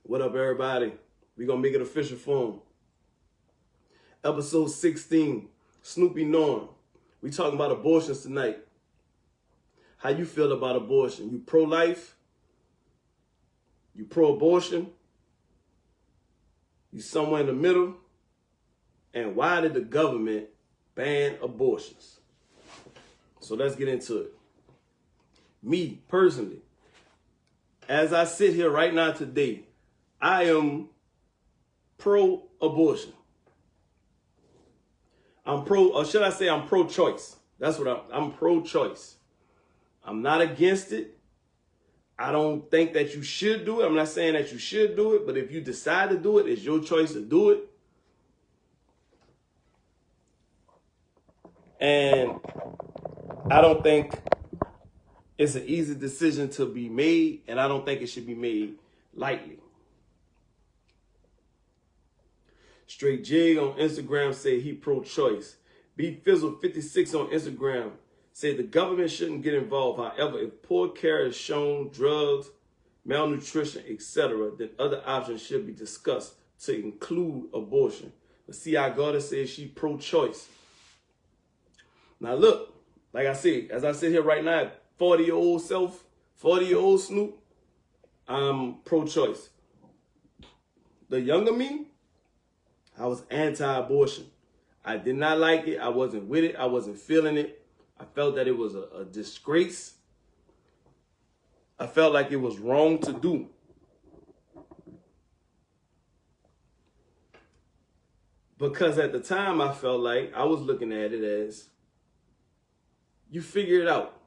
What up, everybody? We gonna make it official for him. Episode 16, Snoopy Norm. We talking about abortions tonight. How you feel about abortion? You pro-life? You pro-abortion? You somewhere in the middle? And why did the government ban abortions? So let's get into it. Me, personally, as I sit here right now today, I am pro-abortion. I'm I'm pro-choice. That's what I'm pro-choice. I'm not against it. I don't think that you should do it. I'm not saying that you should do it, but if you decide to do it, it's your choice to do it. And I don't think it's an easy decision to be made, and I don't think it should be made lightly. Straight Jig on Instagram say he pro-choice. B Fizzle 56 on Instagram say the government shouldn't get involved. However, if poor care is shown, drugs, malnutrition, etc., then other options should be discussed to include abortion. But see, I gotta say she pro-choice. Now look, like I said, as I sit here right now, 40-year-old self, 40-year-old Snoop, I'm pro-choice. The younger me, I was anti-abortion. I did not like it. I wasn't with it. I wasn't feeling it. I felt that it was a disgrace. I felt like it was wrong to do. Because at the time, I felt like I was looking at it as, you figure it out.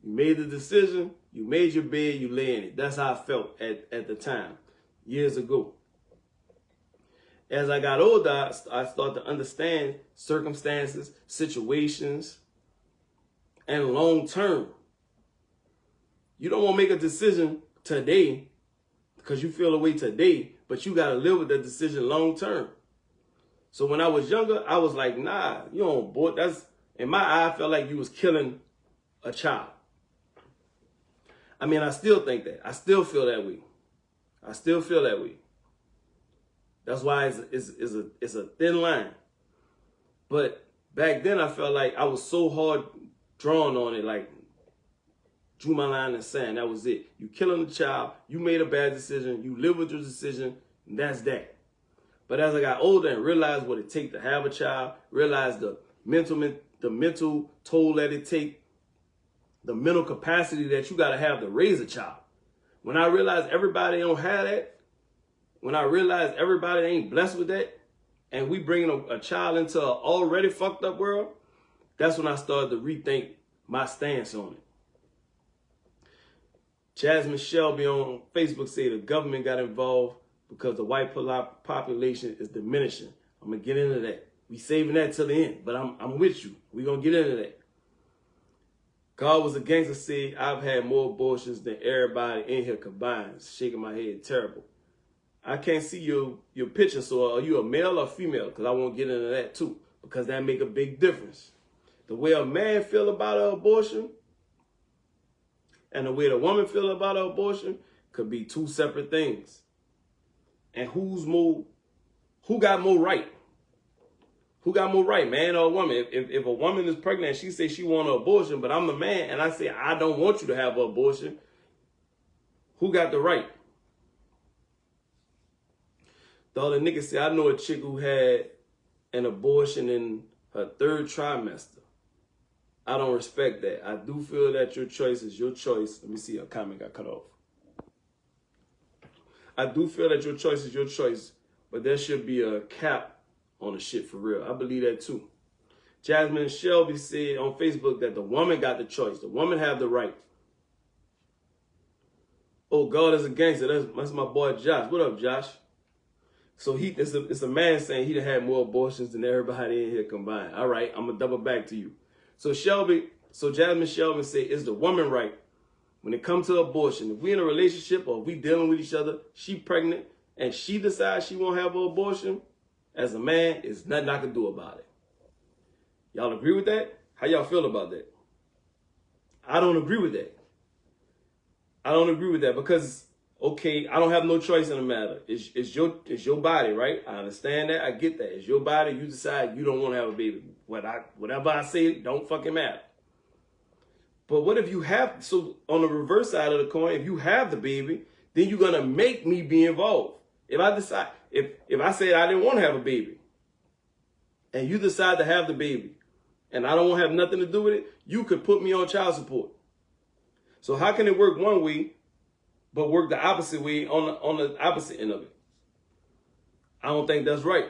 You made the decision. You made your bed. You lay in it. That's how I felt at the time, years ago. As I got older, I started to understand circumstances, situations, and long term. You don't want to make a decision today because you feel a way today, but you got to live with that decision long term. So when I was younger, I was like, nah, you don't abort. That's, in my eye, I felt like you was killing a child. I mean, I still think that. I still feel that way. I still feel that way. That's why it's a thin line. But back then, I felt like I was so hard drawn on it, like drew my line in the sand. That was it. You killing the child. You made a bad decision. You live with your decision. And that's that. But as I got older and realized what it takes to have a child, realized the mental toll that it takes, the mental capacity that you got to have to raise a child. When I realized everybody don't have that, when I realized everybody ain't blessed with that, and we bringing a child into an already fucked up world, that's when I started to rethink my stance on it. Jasmine Shelby on Facebook say the government got involved because the white population is diminishing. I'm going to get into that. We saving that till the end, but I'm with you. We're going to get into that. God was a gangster say, I've had more abortions than everybody in here combined. Shaking my head, terrible. I can't see your picture, so are you a male or female? Because I won't get into that too, because that make a big difference. The way a man feel about an abortion and the way the woman feel about an abortion could be two separate things. And who got more right? Who got more right, man or woman? If a woman is pregnant and she says she want an abortion, but I'm the man and I say I don't want you to have an abortion, who got the right? The other nigga said, I know a chick who had an abortion in her 3rd trimester. I don't respect that. I do feel that your choice is your choice. Let me see, a comment got cut off. I do feel that your choice is your choice, but there should be a cap on the shit for real. I believe that too. Jasmine Shelby said on Facebook that the woman got the choice. The woman have the right. Oh, God is a gangster. That's my boy Josh. What up, Josh? So it's a man saying he done had more abortions than everybody in here combined. All right, I'm gonna double back to you. So Jasmine Shelby said, is the woman right when it comes to abortion? If we in a relationship or if we dealing with each other, she pregnant and she decides she won't have an abortion, as a man, there's nothing I can do about it. Y'all agree with that? How y'all feel about that? I don't agree with that. I don't agree with that because Okay, I don't have no choice in the matter. It's your body, right? I understand that. I get that. It's your body. You decide you don't want to have a baby. Whatever I say, don't fucking matter. But what if you have, so on the reverse side of the coin, if you have the baby, then you're going to make me be involved. If I decide, if I said I didn't want to have a baby, and you decide to have the baby, and I don't want to have nothing to do with it, you could put me on child support. So how can it work one way, but work the opposite way on the opposite end of it? I don't think that's right.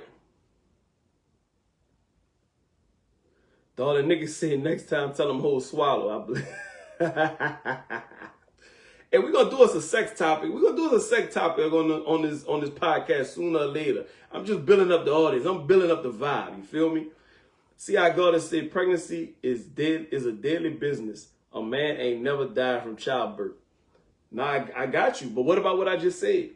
All the niggas say next time, tell them whole swallow. And we're gonna do us a sex topic. We're gonna do us a sex topic on this podcast sooner or later. I'm just building up the audience. I'm building up the vibe. You feel me? See, I gotta say, pregnancy is a deadly business. A man ain't never died from childbirth. Now I got you, but what about what I just said?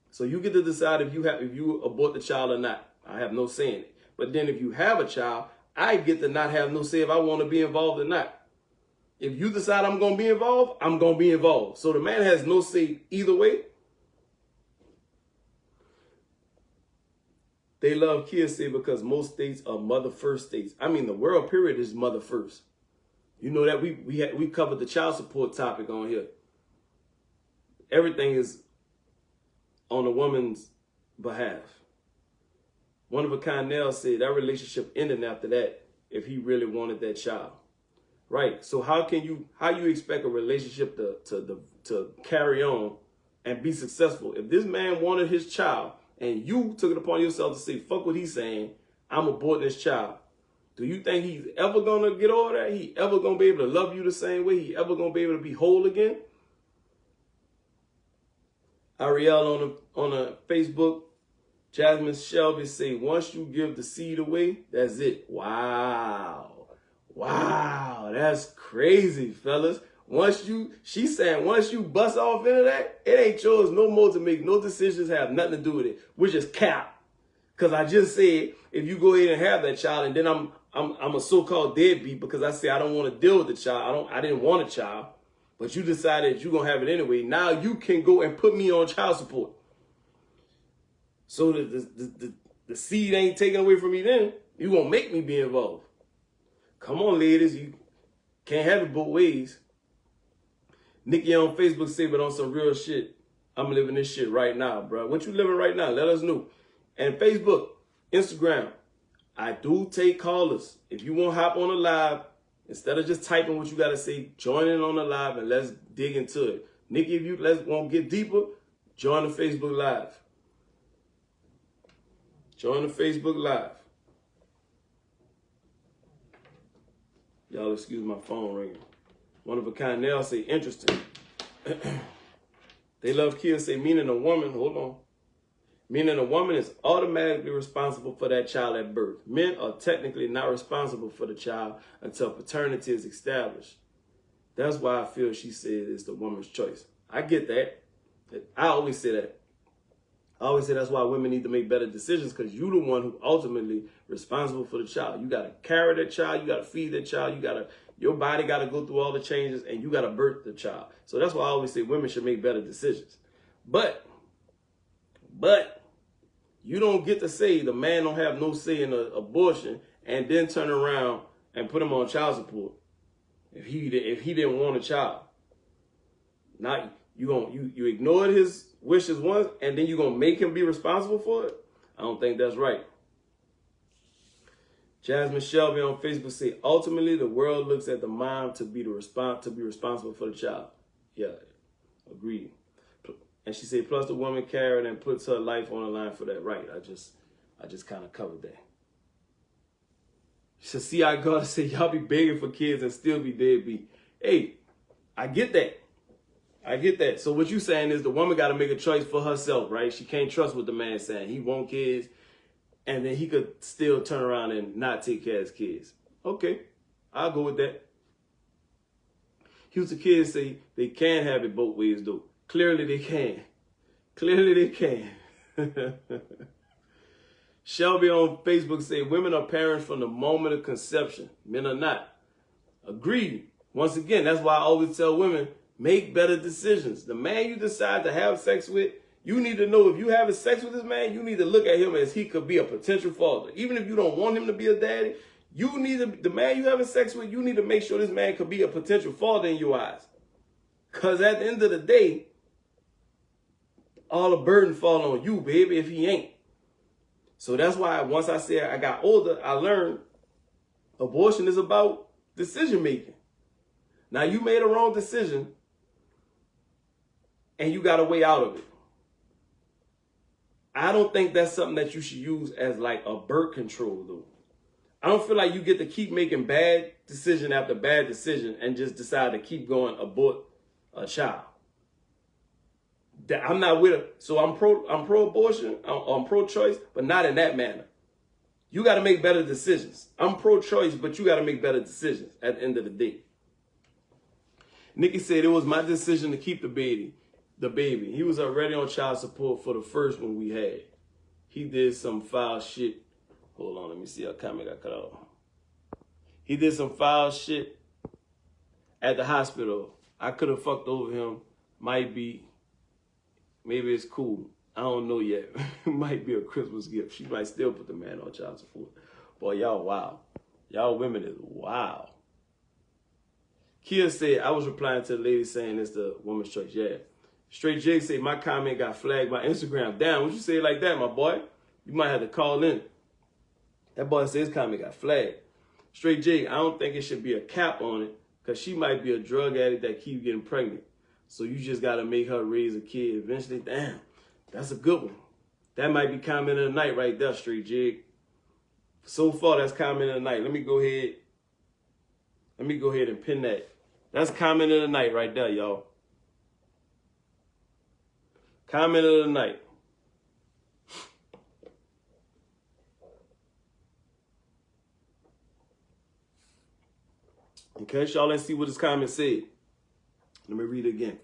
So you get to decide if you abort the child or not. I have no say in it. But then if you have a child, I get to not have no say if I want to be involved or not. If you decide I'm going to be involved, I'm going to be involved. So the man has no say either way. They love kids say because most states are mother first states. I mean, the world period is mother first. You know that we covered the child support topic on here. Everything is on the woman's behalf. One of a kind Nell said that relationship ended after that if he really wanted that child. Right. So how you expect a relationship to carry on and be successful? If this man wanted his child and you took it upon yourself to say, fuck what he's saying, I'm aborting this child. Do you think he's ever gonna get over that? He ever gonna be able to love you the same way? He ever gonna be able to be whole again? Ariel on a Facebook, Jasmine Shelby say, once you give the seed away, that's it. Wow. Wow, that's crazy, fellas. She's saying once you bust off into that, it ain't yours no more to make. No decisions have nothing to do with it, which is cap. Because I just said, if you go ahead and have that child, and then I'm a so-called deadbeat because I say I don't want to deal with the child. I didn't want a child, but you decided you're gonna have it anyway. Now you can go and put me on child support. So the seed ain't taken away from me then. You won't make me be involved. Come on, ladies. You can't have it both ways. Nikki on Facebook say, but on some real shit, I'm living this shit right now, bro. What you living right now? Let us know. And Facebook, Instagram, I do take callers. If you want to hop on the live, instead of just typing what you got to say, join in on the live and let's dig into it. Nikki, if you want to get deeper, join the Facebook Live. Join the Facebook Live. Y'all excuse my phone ringing. One of a kind Nell say, interesting. They love kids say, meaning a woman, hold on. Meaning a woman is automatically responsible for that child at birth. Men are technically not responsible for the child until paternity is established. That's why I feel she said it's the woman's choice. I get that. I always say that. I always say that's why women need to make better decisions, because you're the one who ultimately responsible for the child. You got to carry that child. You got to feed that child. Your body got to go through all the changes, and you got to birth the child. So that's why I always say women should make better decisions. But you don't get to say the man don't have no say in an abortion and then turn around and put him on child support if he didn't want a child. Now you ignored his wishes once, and then you're gonna make him be responsible for it? I don't think that's right. Jasmine Shelby on Facebook say, ultimately the world looks at the mom to be responsible for the child. Yeah, agreed. And she said, plus the woman carried and puts her life on the line for that. Right. I just kind of covered that. She said, see, I gotta say, y'all be begging for kids and still be deadbeat. Hey, I get that. I get that. So what you saying is the woman got to make a choice for herself, right? She can't trust what the man's saying. He want kids, and then he could still turn around and not take care of his kids. Okay, I'll go with that. Houston kids say they can have it both ways, though. Clearly they can. Clearly they can. Shelby on Facebook say women are parents from the moment of conception. Men are not. Agreed. Once again, that's why I always tell women, Make better decisions. The man you decide to have sex with, you need to know if you having sex with this man, you need to look at him as he could be a potential father. Even if you don't want him to be a daddy, you need to, the man you having sex with, you need to make sure this man could be a potential father in your eyes. Because at the end of the day, all the burden fall on you, baby, if he ain't. So that's why once I said I got older, I learned abortion is about decision making. Now you made a wrong decision and you got a way out of it. I don't think that's something that you should use as like a birth control though. I don't feel like you get to keep making bad decision after bad decision and just decide to keep going abort a child. I'm not with it. So I'm pro-abortion, I'm pro-choice, but not in that manner. You got to make better decisions. I'm pro-choice, but you got to make better decisions at the end of the day. Nikki said it was my decision to keep the baby. He was already on child support for the first one we had. He did some foul shit. Hold on, let me see how comment got cut off. He did some foul shit at the hospital. I could have fucked over him. Maybe it's cool. I don't know yet. It might be a Christmas gift. She might still put the man on child support. Boy, y'all wow. Y'all women is wow. Kia said, I was replying to the lady saying it's the woman's choice. Yeah. Straight Jake said, my comment got flagged by Instagram. Damn, what you say it like that, my boy? You might have to call in. That boy said his comment got flagged. Straight Jake, I don't think it should be a cap on it because she might be a drug addict that keep getting pregnant. So you just got to make her raise a kid eventually. Damn, that's a good one. That might be comment of the night right there, Straight Jig. So far, that's comment of the night. Let me go ahead and pin that. That's comment of the night right there, y'all. Comment of the night. Okay, y'all, let's see what this comment said. Let me read it again.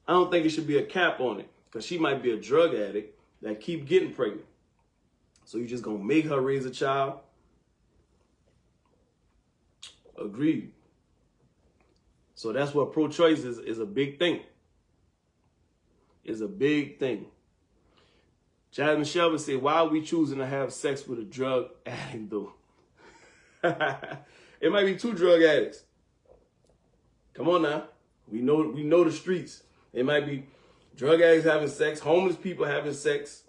I don't think it should be a cap on it because she might be a drug addict that keep getting pregnant. So you just going to make her raise a child? Agreed. So that's what pro-choice is a big thing. It's a big thing. Jasmine Shelby said, why are we choosing to have sex with a drug addict though? It might be two drug addicts. Come on now. We know the streets. It might be drug addicts having sex, homeless people having sex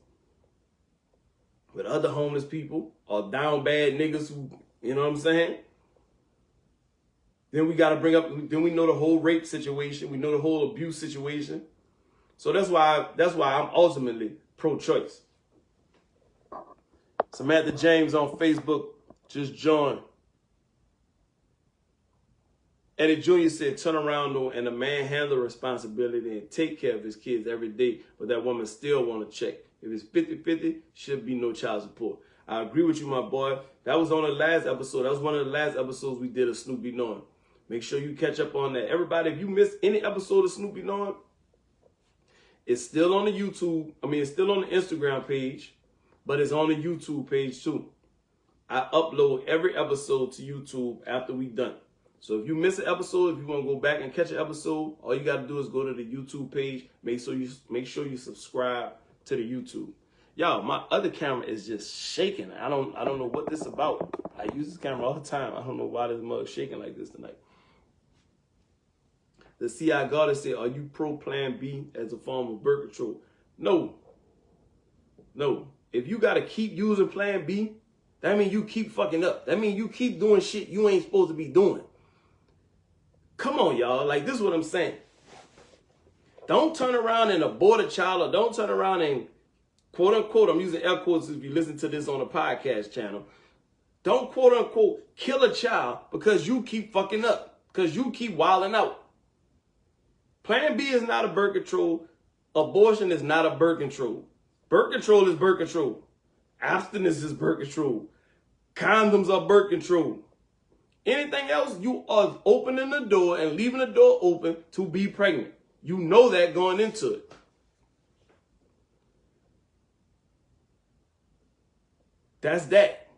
with other homeless people, or down bad niggas who, you know what I'm saying? Then we got to bring up, then we know the whole rape situation. We know the whole abuse situation. So that's why I'm ultimately pro-choice. Samantha James on Facebook just joined. Eddie Jr. said, turn around though, and the man handle responsibility and take care of his kids every day, but that woman still want to check. If it's 50-50, should be no child support. I agree with you, my boy. That was on the last episode. That was one of the last episodes we did of Snoop Be Knowing. Make sure you catch up on that. Everybody, if you missed any episode of Snoop Be Knowing, it's still on the YouTube. It's still on the Instagram page, but it's on the YouTube page too. I upload every episode to YouTube after we done. So if you miss an episode, if you want to go back and catch an episode, all you got to do is go to the YouTube page. Make sure you subscribe to the YouTube. Y'all, my other camera is just shaking. I don't know what this is about. I use this camera all the time. I don't know why this mug shaking like this tonight. The CI Goddess said, are you pro Plan B as a form of birth control? No. No. If you got to keep using Plan B, that means you keep fucking up. That means you keep doing shit you ain't supposed to be doing. Come on, y'all. Like, this is what I'm saying. Don't turn around and abort a child, or don't turn around and, quote unquote, I'm using air quotes if you listen to this on a podcast channel. Don't, quote unquote, kill a child because you keep fucking up, because you keep wilding out. Plan B is not a birth control. Abortion is not a birth control. Birth control is birth control. Abstinence is birth control. Condoms are birth control. Anything else, you are opening the door and leaving the door open to be pregnant. You know that going into it. That's that.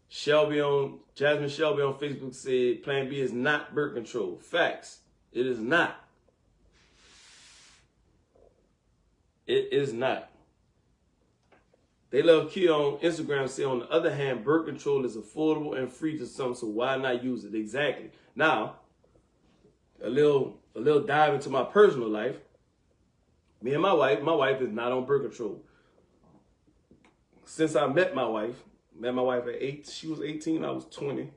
Jasmine Shelby on Facebook said Plan B is not birth control. Facts. It is not. It is not. They love Kia on Instagram say, on the other hand, birth control is affordable and free to some, so why not use it? Exactly. Now, a little dive into my personal life. Me and my wife is not on birth control. Since I met my wife at 8, she was 18, I was 20.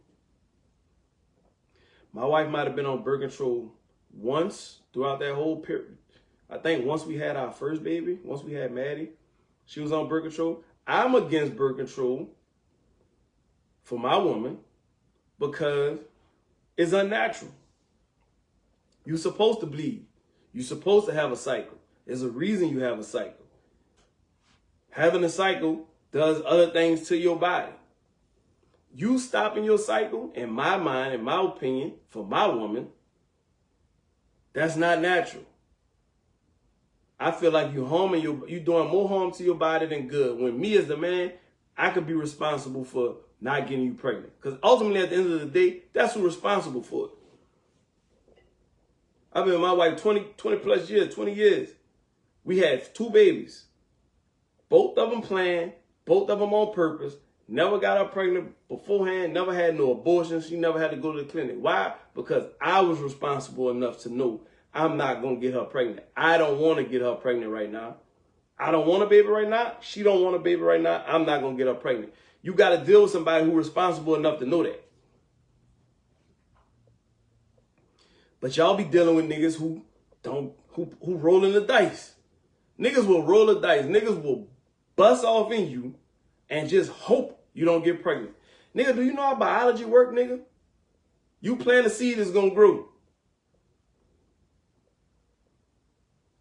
My wife might have been on birth control once throughout that whole period. I think once we had our first baby, once we had Maddie, she was on birth control. I'm against birth control for my woman because it's unnatural. You're supposed to bleed. You're supposed to have a cycle. There's a reason you have a cycle. Having a cycle does other things to your body. You stopping your cycle, in my mind, in my opinion, for my woman, that's not natural. I feel like you're doing more harm to your body than good. When me as the man, I could be responsible for not getting you pregnant. Because ultimately, at the end of the day, that's who's responsible for it. I've been with my wife 20 plus years, 20 years. We had 2 babies. Both of them planned, both of them on purpose. Never got her pregnant beforehand, never had no abortion. She never had to go to the clinic. Why? Because I was responsible enough to know I'm not going to get her pregnant. I don't want to get her pregnant right now. I don't want a baby right now. She don't want a baby right now. I'm not going to get her pregnant. You got to deal with somebody who's responsible enough to know that. But y'all be dealing with niggas who rolling the dice. Niggas will roll the dice. Niggas will bust off in you and just hope you don't get pregnant. Nigga, do you know how biology work, nigga? You plant a seed, it's gonna grow.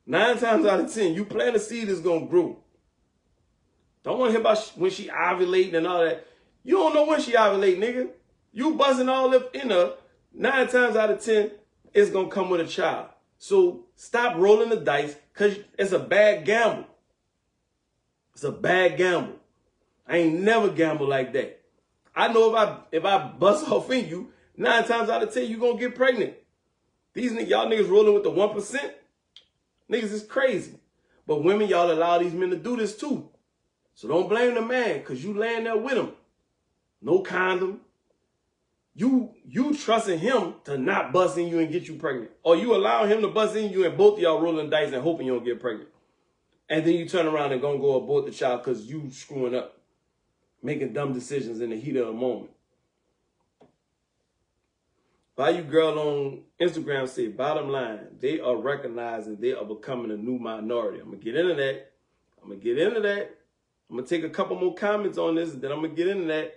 9 times out of 10, you plant a seed, it's gonna grow. Don't want to hear about when she ovulating and all that. You don't know when she ovulate, nigga. You buzzing all up in her. 9 times out of 10, it's gonna come with a child. So stop rolling the dice, because it's a bad gamble. It's a bad gamble. I ain't never gambled like that. I know if I bust off in you, 9 times out of 10, you gonna get pregnant. These y'all niggas rolling with the 1%. Niggas is crazy. But women, y'all allow these men to do this too. So don't blame the man, because you laying there with him. No condom. You trusting him to not bust in you and get you pregnant. Or you allow him to bust in you and both of y'all rolling dice and hoping you don't get pregnant. And then you turn around and gonna go abort the child because you screwing up. Making dumb decisions in the heat of the moment. Why you girl on Instagram say, bottom line, they are recognizing they are becoming a new minority. I'm going to get into that. I'm going to take a couple more comments on this, and then I'm going to get into that.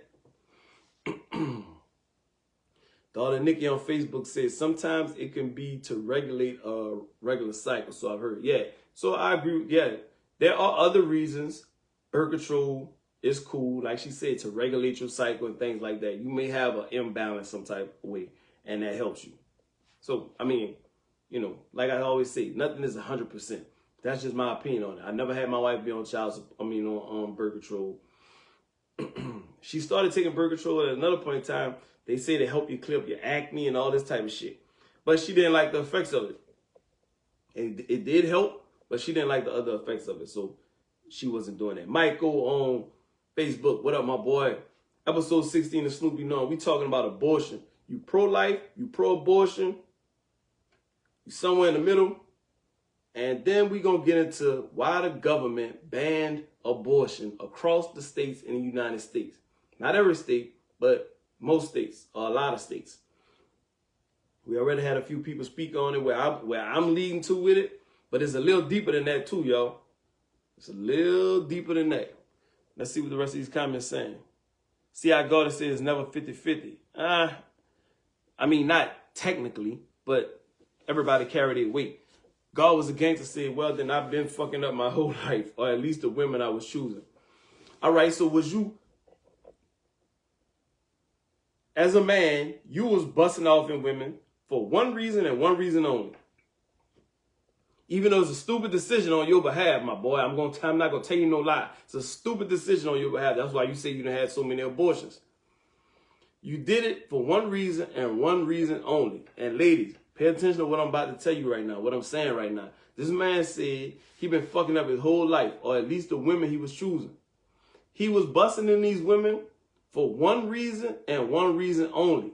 Daughter Nikki on Facebook says, sometimes it can be to regulate a regular cycle. So I've heard, yeah. So I agree, yeah. There are other reasons. Birth control is cool, like she said, to regulate your cycle and things like that. You may have an imbalance some type of way, and that helps you. So, I mean, you know, like I always say, nothing is 100%. That's just my opinion on it. I never had my wife be on on birth control. She started taking birth control at another point in time. They say to help you clear up your acne and all this type of shit. But she didn't like the effects of it. And it did help, but she didn't like the other effects of it. So she wasn't doing that. Michael on Facebook, what up, my boy? Episode 16 of Snoopy Knowing. We talking about abortion. You pro-life, you pro-abortion, you somewhere in the middle. And then we going to get into why the government banned abortion across the states in the United States. Not every state, but most states, or a lot of states. We already had a few people speak on it where I'm leading to with it, but it's a little deeper than that too, y'all. It's a little deeper than that. Let's see what the rest of these comments saying. See how God says it's never 50-50. I mean, not technically, but everybody carried their weight. God was a gangster, said, well, then I've been fucking up my whole life, or at least the women I was choosing. All right, so was you, as a man, you was busting off in women for one reason and one reason only. Even though it's a stupid decision on your behalf, my boy, I'm not going to tell you no lie. It's a stupid decision on your behalf. That's why you say you done had so many abortions. You did it for one reason and one reason only. And ladies, Pay attention to what I'm about to tell you right now, what I'm saying right now. This man said he been fucking up his whole life, or at least the women he was choosing. He was busting in these women for one reason and one reason only.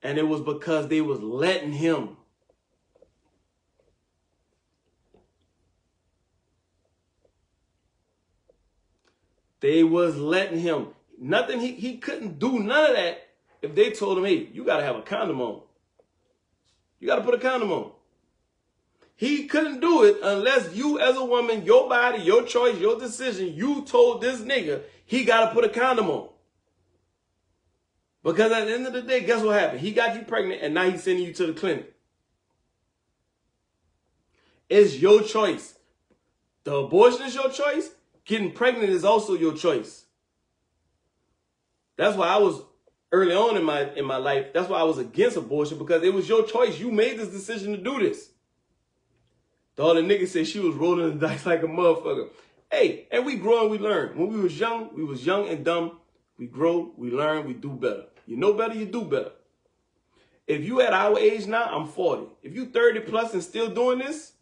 And it was because they was letting him. They was letting him. Nothing, he couldn't do none of that if they told him, hey, you got to have a condom on. You got to put a condom on. He couldn't do it unless you as a woman, your body, your choice, your decision, you told this nigga he got to put a condom on. Because at the end of the day, guess what happened? He got you pregnant and now he's sending you to the clinic. It's your choice. The abortion is your choice. Getting pregnant is also your choice. That's why I was early on in my life. That's why I was against abortion, because it was your choice. You made this decision to do this. The other nigga said she was rolling the dice like a motherfucker. Hey, and we grow and we learn. When we was young and dumb. We grow, we learn, we do better. You know better, you do better. If you at our age now, I'm 40. If you 30 plus and still doing this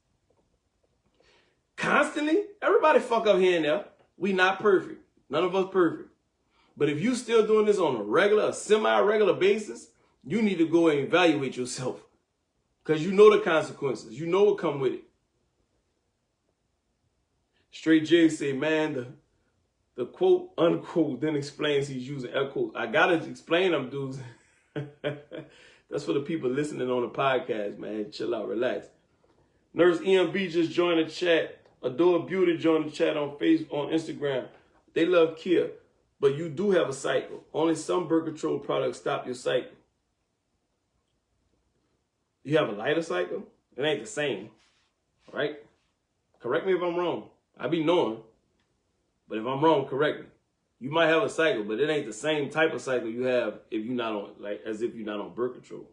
constantly, everybody fuck up here and there. We not perfect. None of us perfect. But if you still doing this on a regular, a semi-regular basis, you need to go and evaluate yourself. Because you know the consequences. You know what come with it. Straight J say, man, the quote, unquote, then explains he's using air quotes. I got to explain them, dudes. That's for the people listening on the podcast, man. Chill out, relax. Nurse EMB just joined the chat. Adore Beauty joined the chat on Facebook, on Instagram. They love Kia, but you do have a cycle. Only some birth control products stop your cycle. You have a lighter cycle? It ain't the same, right? Correct me if I'm wrong. I be knowing. But if I'm wrong, correct me. You might have a cycle, but it ain't the same type of cycle you have if you're not on, like, as if you're not on birth control.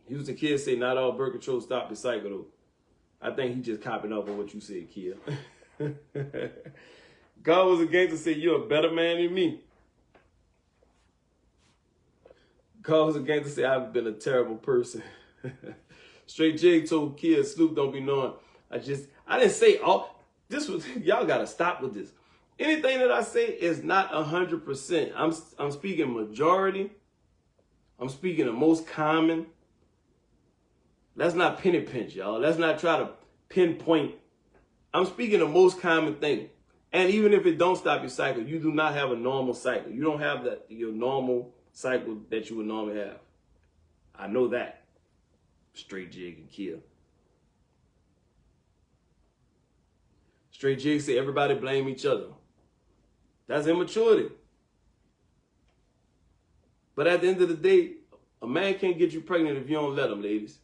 Houston Kids say not all birth control stop the cycle though. I think he just copying up on what you said, Kia. God was a gangster said you're a better man than me. God was a gangster say I've been a terrible person. Straight J told Kia Sloop don't be knowing. I didn't say all. This was, y'all got to stop with this. Anything that I say is not 100%. I'm speaking majority. I'm speaking the most common. Let's not penny pinch, y'all. Let's not try to pinpoint. I'm speaking the most common thing. And even if it don't stop your cycle, you do not have a normal cycle. You don't have your normal cycle that you would normally have. I know that. Straight Jig and Kia. Straight Jig say everybody blame each other. That's immaturity. But at the end of the day, a man can't get you pregnant if you don't let him, ladies.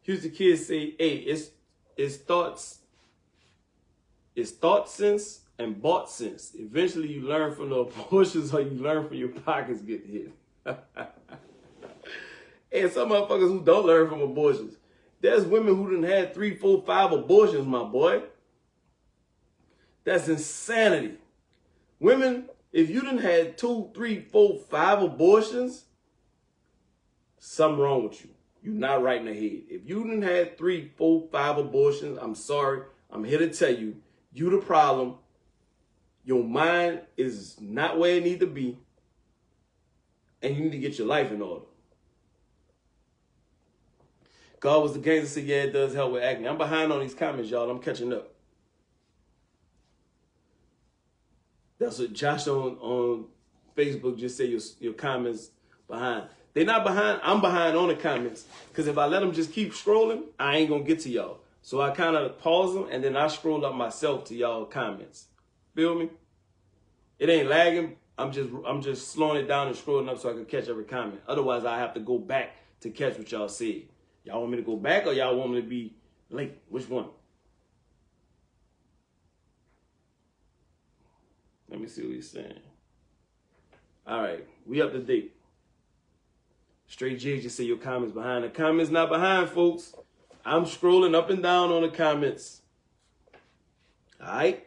Houston Kids say, hey, it's thought sense and bought sense. Eventually you learn from the abortions or you learn from your pockets getting hit. And some motherfuckers who don't learn from abortions. There's women who done had 3, 4, 5 abortions, my boy. That's insanity. Women, if you done had 2, 3, 4, 5 abortions, something wrong with you. You're not right in the head. If you done had 3, 4, 5 abortions, I'm sorry. I'm here to tell you, you the problem. Your mind is not where it need to be. And you need to get your life in order. God was the gangster said, yeah, it does help with acne. I'm behind on these comments, y'all. I'm catching up. That's what Josh on Facebook just said, your comments behind. They're not behind. I'm behind on the comments. Because if I let them just keep scrolling, I ain't going to get to y'all. So I kind of pause them and then I scroll up myself to y'all comments. Feel me? It ain't lagging. I'm just slowing it down and scrolling up so I can catch every comment. Otherwise, I have to go back to catch what y'all said. Y'all want me to go back or y'all want me to be late? Which one? Let me see what he's saying. All right, we up to date. Straight J just say your comments behind. The comments not behind, folks. I'm scrolling up and down on the comments. All right?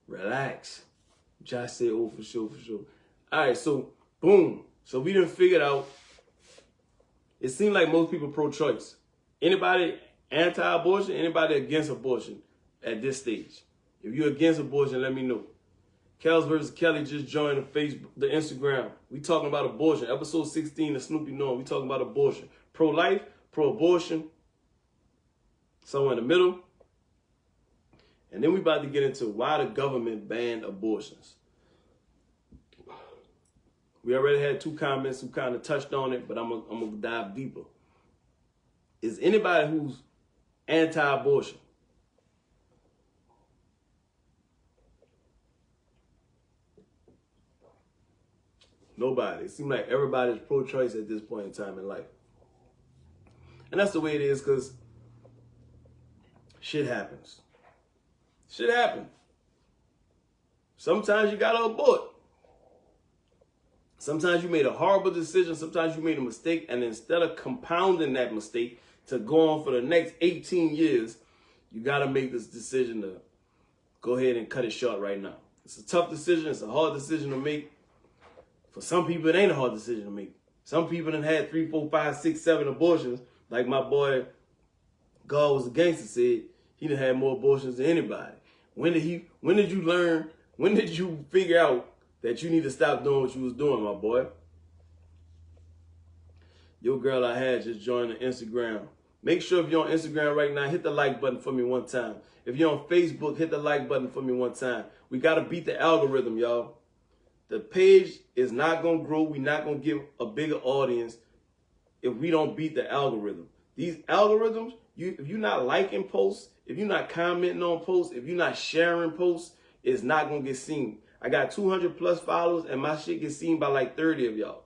Relax. Josh said, oh, for sure, for sure. All right, so boom. So we done figured out. It seemed like most people pro-choice. Anybody anti-abortion, anybody against abortion at this stage. If you're against abortion, let me know. Kels versus Kelly just joined the Instagram. We talking about abortion. Episode 16 of Snoopy Knowing. We talking about abortion. Pro-life, pro-abortion, somewhere in the middle. And then we about to get into why the government banned abortions. We already had 2 comments who kind of touched on it, but I'm gonna dive deeper. Is anybody who's anti-abortion? Nobody. It seems like everybody's pro-choice at this point in time in life. And that's the way it is because shit happens. Shit happens. Sometimes you gotta abort. Sometimes you made a horrible decision. Sometimes you made a mistake. And instead of compounding that mistake to go on for the next 18 years, you got to make this decision to go ahead and cut it short right now. It's a tough decision. It's a hard decision to make. For some people, it ain't a hard decision to make. Some people done had 3, 4, 5, 6, 7 abortions. Like my boy, God Was a Gangster, said he done had more abortions than anybody. When did you learn? When did you figure out that you need to stop doing what you was doing, my boy? Your girl I had just joined the Instagram. Make sure if you're on Instagram right now, hit the like button for me one time. If you're on Facebook, hit the like button for me one time. We got to beat the algorithm, y'all. The page is not going to grow. We're not going to get a bigger audience if we don't beat the algorithm. These algorithms, if you're not liking posts, if you're not commenting on posts, if you're not sharing posts, it's not going to get seen. I got 200 plus followers and my shit gets seen by like 30 of y'all.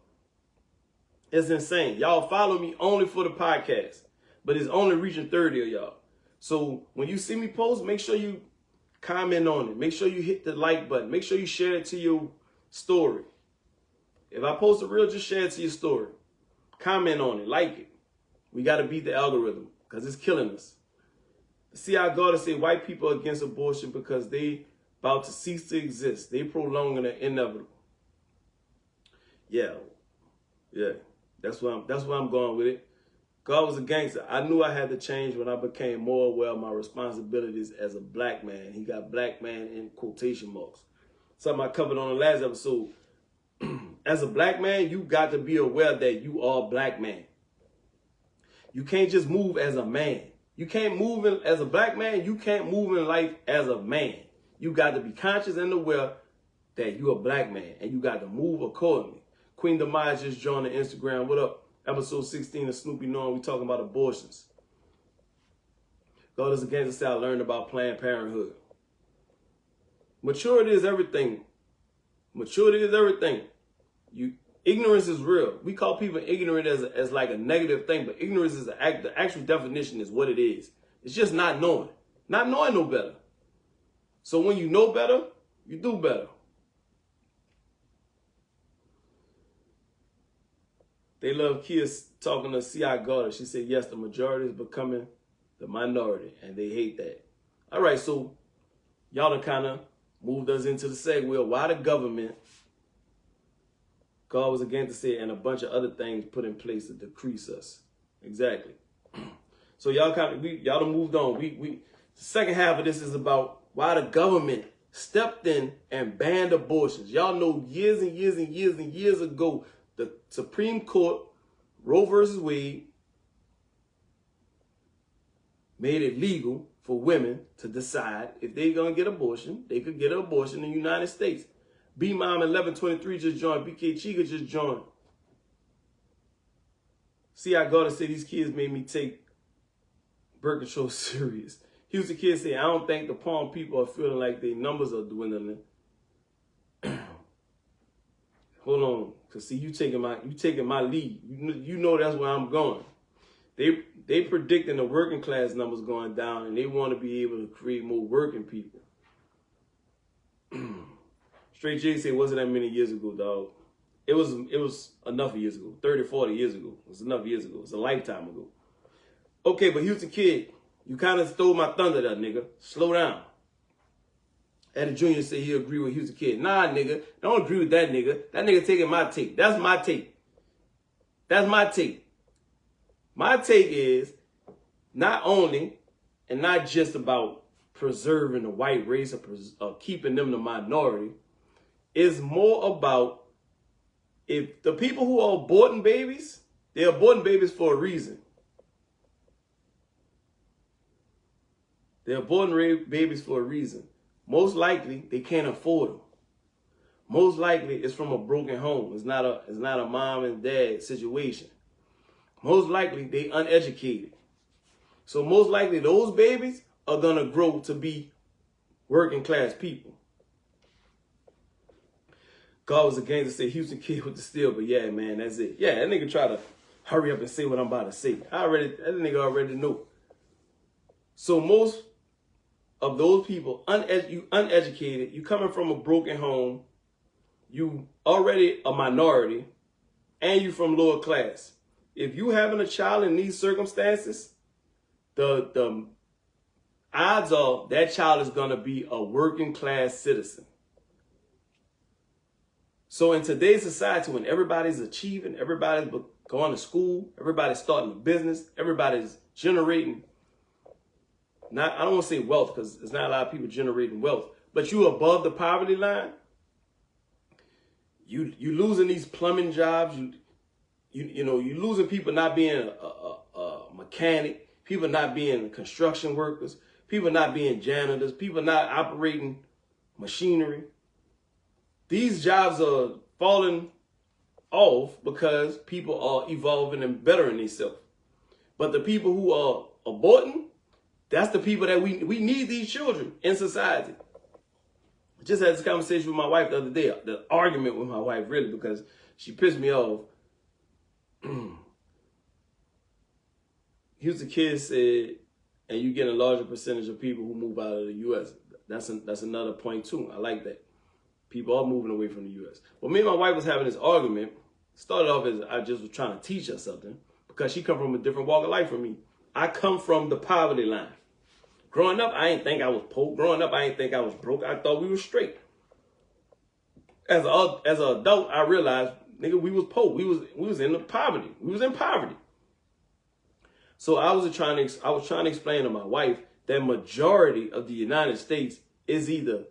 It's insane. Y'all follow me only for the podcast, but it's only reaching 30 of y'all. So when you see me post, make sure you comment on it. Make sure you hit the like button. Make sure you share it to your story. If I post a reel, just share it to your story. Comment on it. Like it. We got to beat the algorithm because it's killing us. See, I gotta say white people are against abortion because they about to cease to exist. They prolonging the inevitable. Yeah. That's where I'm going with it. God Was a Gangster. I knew I had to change when I became more aware of my responsibilities as a black man. He got black man in quotation marks. Something I covered on the last episode. As a black man, you got to be aware that you are a black man. You can't just move as a man. You can't move as a black man. You can't move in life as a man. You got to be conscious and aware that you're a black man, and you got to move accordingly. Queen Demaya just joined the Instagram. What up? Episode 16 of Snoopy Knowing. We talking about abortions. God Is a Gangster. I learned about Planned Parenthood. Maturity is everything. Maturity is everything. Ignorance is real. We call people ignorant as like a negative thing, but ignorance is the actual definition is what it is. It's just not knowing. Not knowing no better. So when you know better, you do better. They love kids talking to C.I. Gardner. She said, yes, the majority is becoming the minority, and they hate that. All right, so y'all done kind of moved us into the segue of why the government, God Was a Gangster said, and a bunch of other things put in place to decrease us. Exactly. So y'all done moved on. The second half of this is about why the government stepped in and banned abortions. Y'all know years and years and years and years ago, the Supreme Court, Roe versus Wade, made it legal for women to decide if they're going to get abortion. They could get an abortion in the United States. B-Mom 1123 just joined. BK Chiga just joined. See, I gotta say these kids made me take birth control serious. Houston kids say, I don't think the palm people are feeling like their numbers are dwindling. Hold on, cause see, you taking my lead. You know that's where I'm going. They predicting the working class numbers going down, and they want to be able to create more working people. Straight J said, wasn't that many years ago, dog. It was enough years ago. 30, 40 years ago. It was enough years ago. It's a lifetime ago. Okay, but Houston Kid, you kind of stole my thunder there, nigga. Slow down. Eddie Jr. said he agree with Houston Kid. Nah, nigga, don't agree with that nigga. That nigga taking my take. That's my take. That's my take. My take is not only and not just about preserving the white race or keeping them the minority. It's more about if the people who are aborting babies, they're aborting babies for a reason. They're aborting babies for a reason. Most likely, they can't afford them. Most likely, it's from a broken home. It's not a mom and dad situation. Most likely, they uneducated. So most likely, those babies are going to grow to be working class people. God was a gangster, say Houston Kid with the steel, but yeah, man, that's it. Yeah, that nigga try to hurry up and say what I'm about to say. That nigga already know. So most of those people, uneducated, you coming from a broken home, you already a minority, and you from lower class. If you having a child in these circumstances, the odds are that child is going to be a working class citizen. So in today's society, when everybody's achieving, everybody's going to school, everybody's starting a business, everybody's generating, I don't want to say wealth because there's not a lot of people generating wealth, but you above the poverty line, you losing these plumbing jobs, you losing people not being a mechanic, people not being construction workers, people not being janitors, people not operating machinery. These jobs are falling off because people are evolving and bettering themselves. But the people who are aborting, that's the people that we need these children in society. I just had this conversation with my wife the other day, the argument with my wife really, because she pissed me off. Houston Kid said, and you get a larger percentage of people who move out of the U.S. That's another point too. I like that. People are moving away from the U.S. Well, me and my wife was having this argument. Started off as I just was trying to teach her something because she come from a different walk of life from me. I come from the poverty line. Growing up, I didn't think I was poor. Growing up, I didn't think I was broke. I thought we were straight. As an adult, I realized, nigga, we was poor. We was in the poverty. We was in poverty. So I was trying to explain to my wife that majority of the United States is either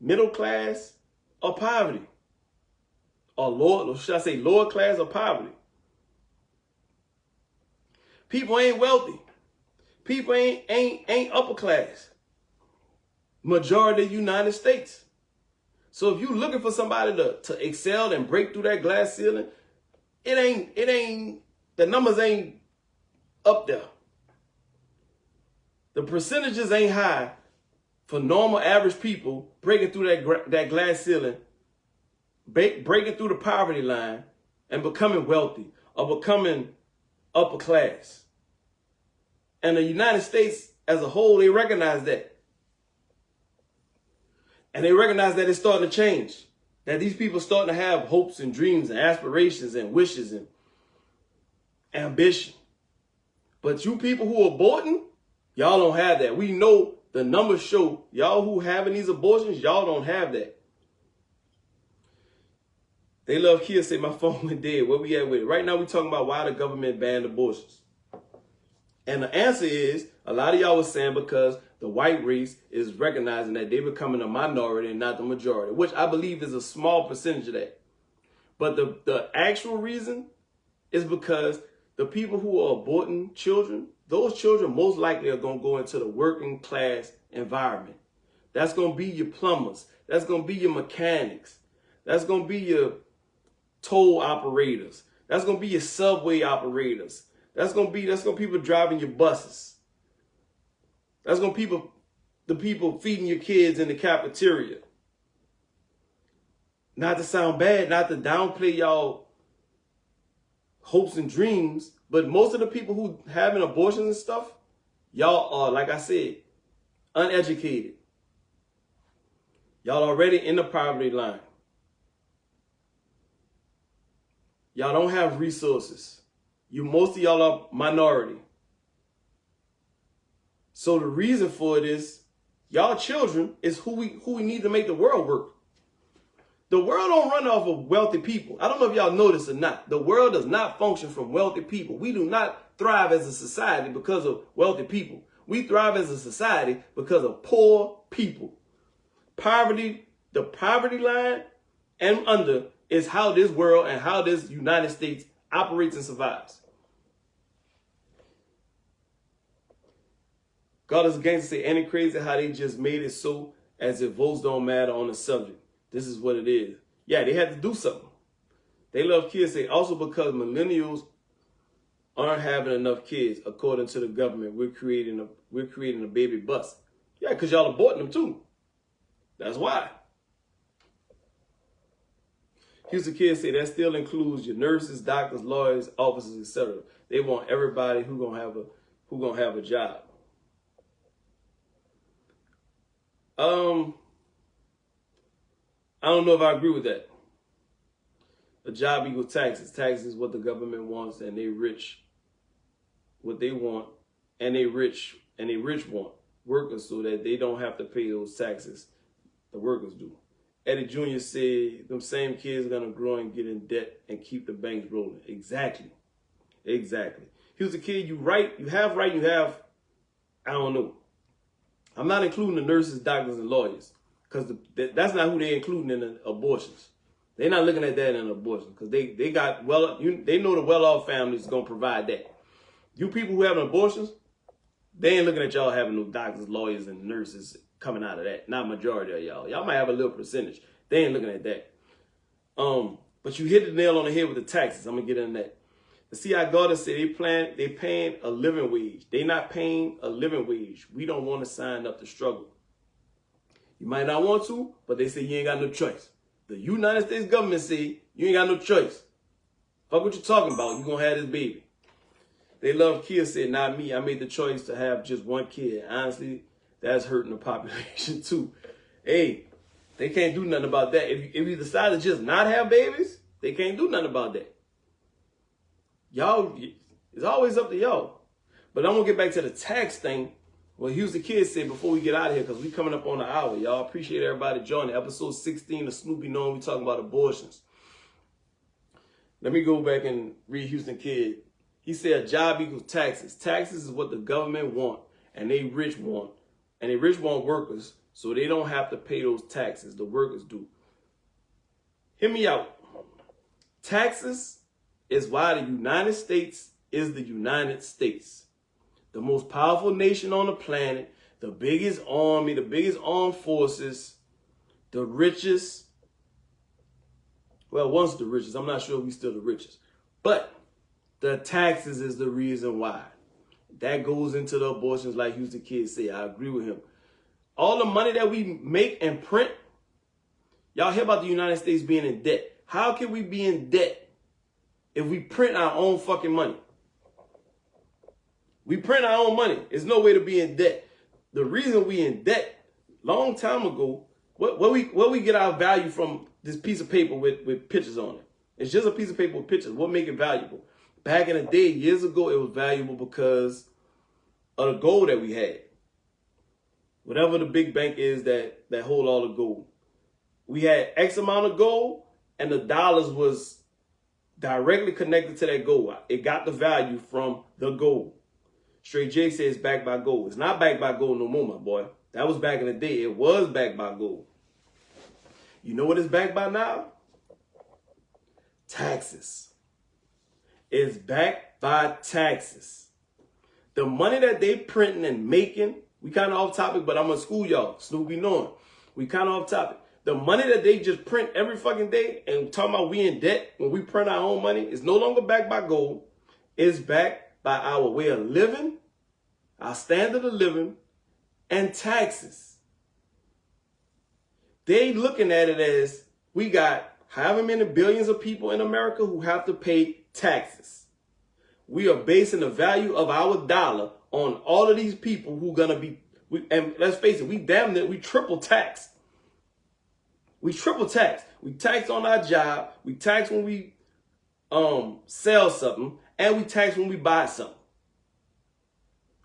middle class or poverty, or lower, or should I say lower class or poverty. People ain't wealthy. People ain't upper class. Majority of the United States. So if you looking for somebody to excel and break through that glass ceiling, it ain't the numbers ain't up there. The percentages ain't high for normal average people breaking through that glass ceiling, breaking through the poverty line and becoming wealthy or becoming upper class. And the United States as a whole, they recognize that. And they recognize that it's starting to change. That these people starting to have hopes and dreams and aspirations and wishes and ambition. But you people who are aborting, y'all don't have that. We know the numbers show y'all who having these abortions, y'all don't have that. They love kids say my phone went dead. Where we at with it? Right now we talking about why the government banned abortions. And the answer is, a lot of y'all was saying because the white race is recognizing that they're becoming a minority and not the majority, which I believe is a small percentage of that. But the actual reason is because the people who are aborting children, those children most likely are going to go into the working class environment. That's going to be your plumbers. That's going to be your mechanics. That's going to be your toll operators. That's going to be your subway operators. That's going to be people driving your buses. That's going to be the people feeding your kids in the cafeteria. Not to sound bad, not to downplay y'all hopes and dreams, but most of the people who having abortions and stuff, y'all are, like I said, uneducated. Y'all already in the poverty line. Y'all don't have resources. Most of y'all are minority. So the reason for it is Y'all children is who we need to make the world work. The world don't run off of wealthy people. I don't know if y'all know this or not. The world does not function from wealthy people. We do not thrive as a society because of wealthy people. We thrive as a society because of poor people. Poverty, the poverty line and under is how this world and how this United States operates and survives. God is against it. Ain't it crazy how they just made it so as if votes don't matter on the subject? This is what it is. Yeah, they had to do something. They love kids. Say also because millennials aren't having enough kids, according to the government. We're creating a baby bust. Yeah, because y'all aborting them too. That's why. Houston kids say that still includes your nurses, doctors, lawyers, officers, etc. They want everybody who gonna have a job. I don't know if I agree with that. A job equals taxes. Taxes is what the government wants, and they rich what they want, and they rich want workers so that they don't have to pay those taxes the workers do. Eddie Jr. said them same kids are gonna grow and get in debt and keep the banks rolling. Exactly. He was a kid, you have, I don't know. I'm not including the nurses, doctors, and lawyers because that's not who they're including in the abortions. They're not looking at that in an abortion because they know the well-off families is gonna provide that. You people who having abortions, they ain't looking at y'all having no doctors, lawyers, and nurses coming out of that. Not majority of y'all. Y'all might have a little percentage. They ain't looking at that. But you hit the nail on the head with the taxes. I'm gonna get into that. The C.I. Gardner said they paying a living wage. They not paying a living wage. We don't want to sign up to struggle. You might not want to, but they say you ain't got no choice. The United States government say you ain't got no choice. Fuck what you talking about. You gonna have this baby. They love kids said, not me. I made the choice to have just one kid. Honestly, that's hurting the population too. Hey, they can't do nothing about that. If you decide to just not have babies, they can't do nothing about that. Y'all, it's always up to y'all. But I'm going to get back to the tax thing. Well, Houston Kids said before we get out of here, because we coming up on the hour. Y'all appreciate everybody joining. Episode 16 of Snoopy Knowing. We talking about abortions. Let me go back and read Houston Kid. He said a job equals taxes. Taxes is what the government want, and they rich want. And they rich want workers, so they don't have to pay those taxes. The workers do. Hear me out. Taxes is why the United States is the United States. The most powerful nation on the planet, the biggest army, the biggest armed forces, the richest. Well, once the richest. I'm not sure if we still the richest. But the taxes is the reason why. That goes into the abortions like Houston Kids say. I agree with him. All the money that we make and print, y'all hear about the United States being in debt. How can we be in debt if we print our own fucking money? We print our own money. There's no way to be in debt. The reason we in debt, long time ago, where we get our value from this piece of paper with pictures on it. It's just a piece of paper with pictures. What make it valuable? Back in the day, years ago, it was valuable because of the gold that we had. Whatever the big bank is that hold all the gold. We had X amount of gold, and the dollars was directly connected to that gold. It got the value from the gold. Straight J says backed by gold. It's not backed by gold no more, my boy. That was back in the day. It was backed by gold. You know what it's backed by now? Taxes. It's backed by taxes. The money that they printing and making, we kind of off topic, but I'm gonna school y'all. Snoopy knowing. We kind of off topic. The money that they just print every fucking day and talking about we in debt when we print our own money is no longer backed by gold. It's backed by our way of living, our standard of living, and taxes. They looking at it as we got however many billions of people in America who have to pay taxes. We are basing the value of our dollar on all of these people who gonna be, and let's face it, we damn near, we triple tax. We triple tax. We tax on our job. We tax when we sell something, and we tax when we buy something.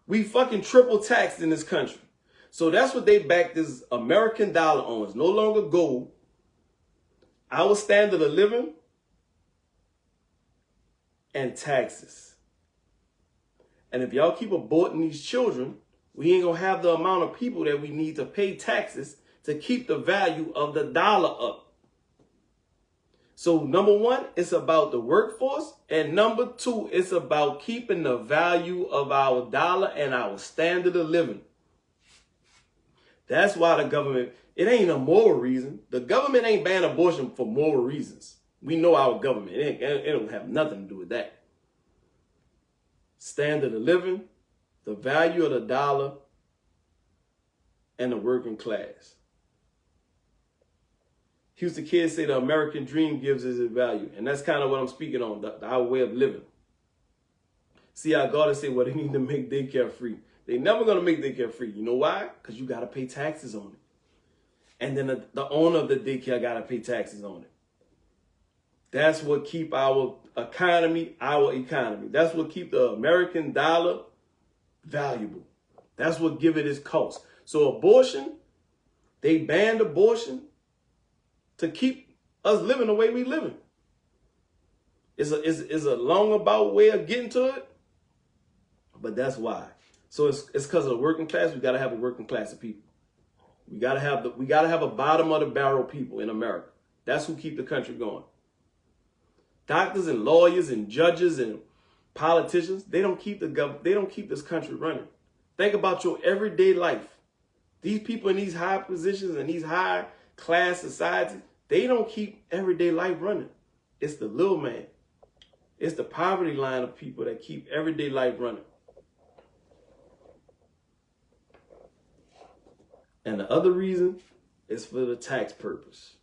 We fucking triple taxed in this country. So that's what they back this American dollar on. It's no longer gold. Our standard of living and taxes. And if y'all keep aborting these children, we ain't going to have the amount of people that we need to pay taxes to keep the value of the dollar up. So number one, it's about the workforce. And number two, it's about keeping the value of our dollar and our standard of living. That's why the government, it ain't a moral reason. The government ain't banning abortion for moral reasons. We know our government. It don't have nothing to do with that. Standard of living, the value of the dollar, and the working class. Houston kids say the American dream gives us its value. And that's kind of what I'm speaking on, our way of living. See how God say, well, they need to make daycare free. They're never going to make daycare free. You know why? Because you got to pay taxes on it. And then the owner of the daycare got to pay taxes on it. That's what keep our economy. That's what keep the American dollar valuable. That's what give it its cost. So abortion, they banned abortion to keep us living the way we living. It's a long about way of getting to it, but that's why. So it's because of the working class. We got to have a working class of people. We got to have a bottom of the barrel people in America. That's who keep the country going. Doctors and lawyers and judges and politicians, they don't keep this country running. Think about your everyday life. These people in these high positions and these high class societies, they don't keep everyday life running. It's the little man. It's the poverty line of people that keep everyday life running. And the other reason is for the tax purpose.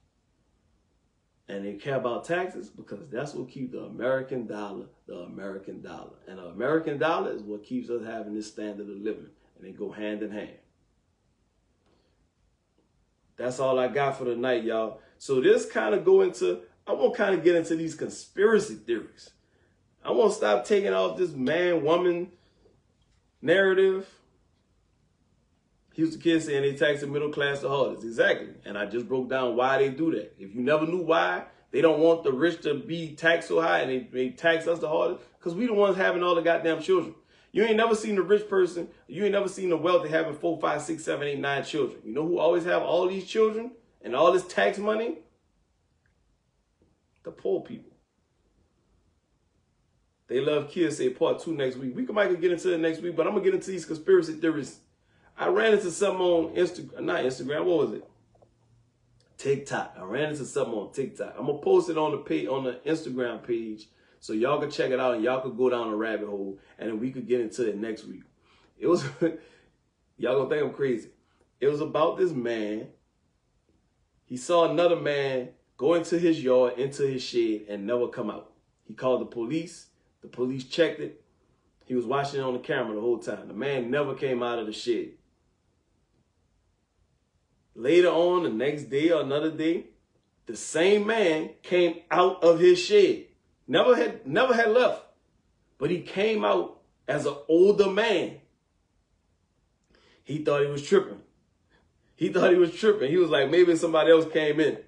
And they care about taxes because that's what keeps the American dollar the American dollar. And the American dollar is what keeps us having this standard of living. And they go hand in hand. That's all I got for tonight, y'all. So this kind of I want to kind of get into these conspiracy theories. I want to stop taking off this man-woman narrative. Houston kids saying they tax the middle class the hardest. Exactly. And I just broke down why they do that. If you never knew why, they don't want the rich to be taxed so high and they tax us the hardest because we the ones having all the goddamn children. You ain't never seen a rich person. You ain't never seen the wealthy having 4, 5, 6, 7, 8, 9 children. You know who always have all these children and all this tax money? The poor people. They love kids. Say part 2 next week. We might get into it next week, but I'm going to get into these conspiracy theories. I ran into something on Instagram. What was it? TikTok. I ran into something on TikTok. I'm going to post it on the page, on the Instagram page, so y'all can check it out and y'all could go down the rabbit hole and then we could get into it next week. It was, y'all gonna think I'm crazy. It was about this man. He saw another man go into his yard, into his shed and never come out. He called the police. The police checked it. He was watching it on the camera the whole time. The man never came out of the shed. Later on, the next day or another day, the same man came out of his shed. Never had left. But he came out as an older man. He thought he was tripping. He was like, maybe somebody else came in.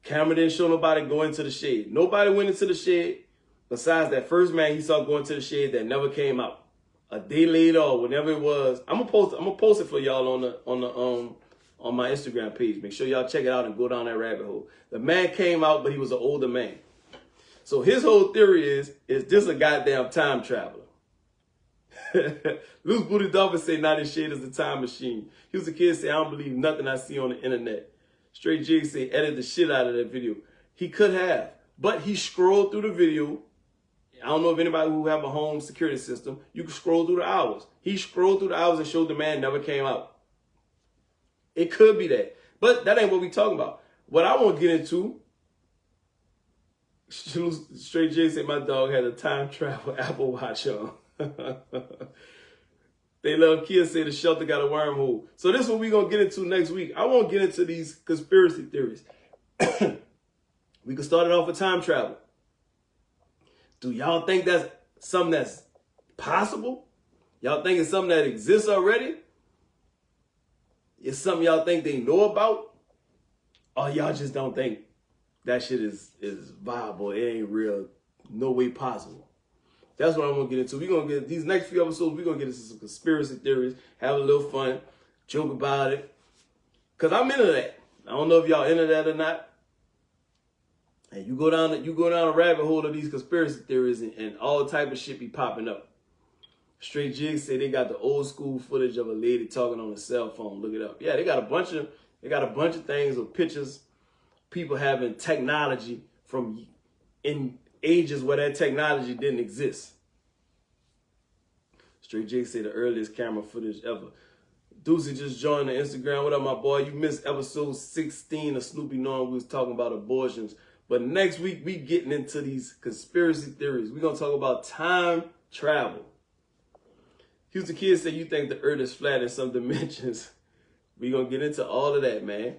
Camera didn't show nobody go into the shed. Nobody went into the shed besides that first man he saw go into the shed that never came out. A day later or whenever it was, I'm gonna post it for y'all on my Instagram page. Make sure y'all check it out and go down that rabbit hole. The man came out, but he was an older man. So his whole theory is this a goddamn time traveler? Loose Booty Dolphin say now this shit is a time machine. Houston Kid say I don't believe nothing I see on the internet. Straight Jig say edit the shit out of that video. He could have, but he scrolled through the video. I don't know if anybody who have a home security system, you can scroll through the hours. He scrolled through the hours and showed the man never came out. It could be that, but that ain't what we talking about. What I want to get into, Straight J said my dog had a time travel Apple Watch on. They love kids say the shelter got a wormhole. So this is what we're going to get into next week. I won't get into these conspiracy theories. We can start it off with time travel. Do y'all think that's something that's possible? Y'all think it's something that exists already? It's something y'all think they know about, or y'all just don't think that shit is viable. It ain't real. No way possible. That's what I'm going to get into. We're going to get these next few episodes, we're going to get into some conspiracy theories, have a little fun, joke about it. Because I'm into that. I don't know if y'all into that or not. And you go down a rabbit hole of these conspiracy theories and all type of shit be popping up. Straight Jigs say they got the old school footage of a lady talking on a cell phone. Look it up. Yeah, they got a bunch of things with pictures, people having technology from in ages where that technology didn't exist. Straight Jigs say the earliest camera footage ever. Deucey just joined the Instagram. What up, my boy? You missed episode 16 of Snoopy knowing we was talking about abortions. But next week, we getting into these conspiracy theories. We're going to talk about time travel. Houston Kids say you think the earth is flat in some dimensions. We're going to get into all of that, man.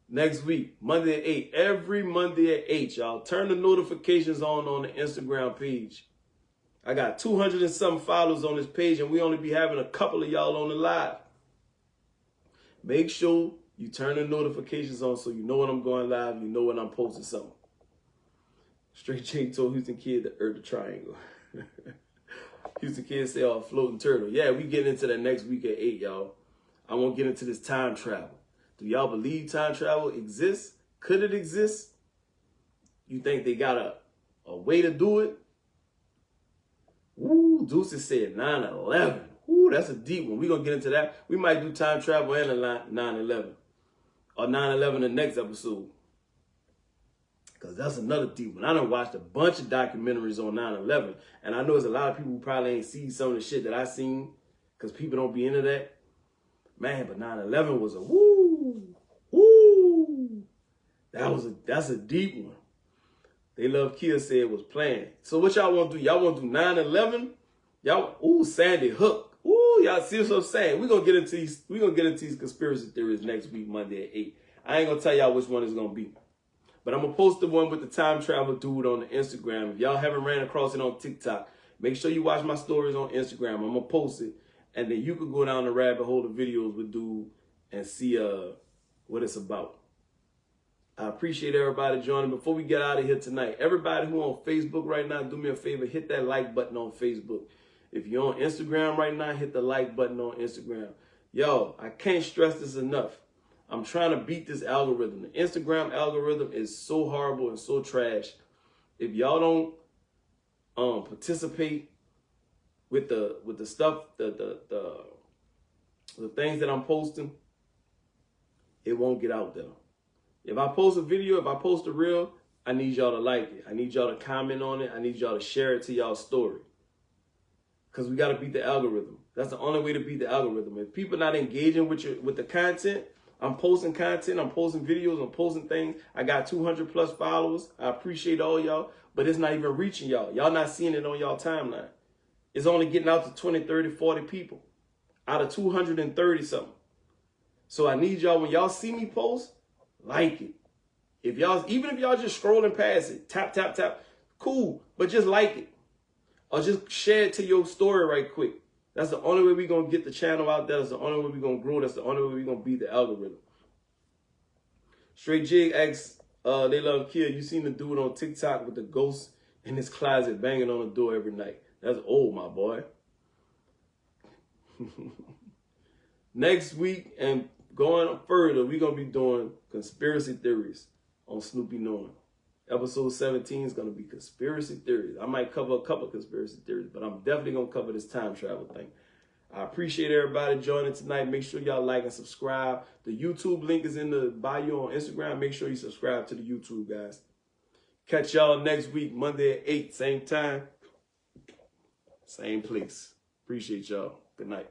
Next week, Monday at 8. Every Monday at 8, y'all. Turn the notifications on the Instagram page. I got 200 and some followers on this page, and we only be having a couple of y'all on the live. Make sure you turn the notifications on so you know when I'm going live, you know when I'm posting something. Straight J told Houston Kid the earth a triangle. Houston Kid say, oh, floating turtle. Yeah, we getting into that next week at 8, y'all. I want to get into this time travel. Do y'all believe time travel exists? Could it exist? You think they got a way to do it? Ooh, Deuces said 9/11. Ooh, that's a deep one. We're going to get into that. We might do time travel and a 9/11. Or 9/11 the next episode. Because that's another deep one. I done watched a bunch of documentaries on 9/11. And I know there's a lot of people who probably ain't seen some of the shit that I seen. Because people don't be into that. Man, but 9/11 was a woo. Woo. That's a deep one. They Love Kia said it was planned. So what y'all want to do? Y'all want to do 9/11? Y'all, ooh, Sandy Hook. Ooh, y'all see what I'm saying? We're gonna get into these conspiracy theories next week, Monday at 8. I ain't gonna tell y'all which one it's gonna be. But I'm gonna post the one with the time travel dude on the Instagram. If y'all haven't ran across it on TikTok, make sure you watch my stories on Instagram. I'm gonna post it. And then you could go down the rabbit hole of videos with dude and see what it's about. I appreciate everybody joining. Before we get out of here tonight, everybody who on Facebook right now, do me a favor, hit that like button on Facebook. If you're on Instagram right now, hit the like button on Instagram. Yo, I can't stress this enough. I'm trying to beat this algorithm. The Instagram algorithm is so horrible and so trash. If y'all don't participate with the stuff, the things that I'm posting, it won't get out there. If I post a video, if I post a reel, I need y'all to like it. I need y'all to comment on it. I need y'all to share it to y'all's story. Because we got to beat the algorithm. That's the only way to beat the algorithm. If people not engaging with the content, I'm posting content, I'm posting videos, I'm posting things. I got 200 plus followers. I appreciate all y'all, but it's not even reaching y'all. Y'all not seeing it on y'all timeline. It's only getting out to 20, 30, 40 people out of 230 something. So I need y'all, when y'all see me post, like it. Even if y'all just scrolling past it, tap, tap, tap, cool, but just like it. Or just share it to your story right quick. That's the only way we're going to get the channel out there. That's the only way we're going to grow. That's the only way we're going to beat the algorithm. Straight Jig asks, They Love Kia, you seen the dude on TikTok with the ghost in his closet banging on the door every night? That's old, my boy. Next week and going further, we're going to be doing conspiracy theories on Snoopy Knowing. Episode 17 is going to be conspiracy theories. I might cover a couple of conspiracy theories, but I'm definitely going to cover this time travel thing. I appreciate everybody joining tonight. Make sure y'all like and subscribe. The YouTube link is in the bio on Instagram. Make sure you subscribe to the YouTube, guys. Catch y'all next week, Monday at 8, same time, same place. Appreciate y'all. Good night.